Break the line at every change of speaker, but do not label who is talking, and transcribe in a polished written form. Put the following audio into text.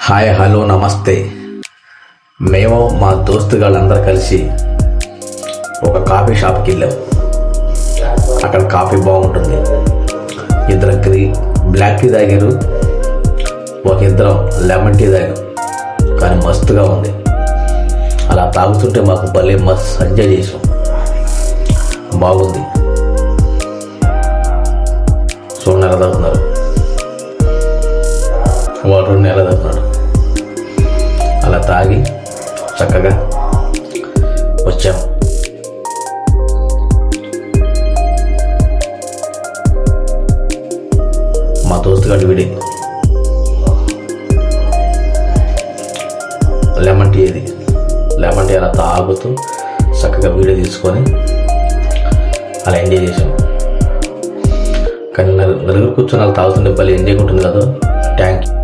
Hi hello నమస్తే. మేము మా దోస్తుగాళ్ళందరూ కలిసి ఒక కాఫీ షాప్కి వెళ్ళాం. అక్కడ కాఫీ బాగుంటుంది. ఇద్దరు బ్లాక్ టీ తాగారు, ఒక ఇద్దరం లెమన్ టీ తాగాం. కానీ మస్తుగా ఉంది. అలా తాగుతుంటే మాకు భలే మస్తు ఎంజాయ్ చేసాం. బాగుంది. చూడండి ఎలా తాగుతున్నారు. వాటర్ ఎలా తాగుతున్నాడు. అలా తాగి చక్కగా వచ్చాం. మా దోస్తుగాడు వీడి లెమన్ టీ అలా తాగుతూ చక్కగా వీడియో తీసుకొని అలా ఎంజాయ్ చేసాం. కానీ నలుగురు కూర్చొని అలా తాగుతుంటే భలే ఎంజాయ్ ఉంటుంది కదా. Thank you.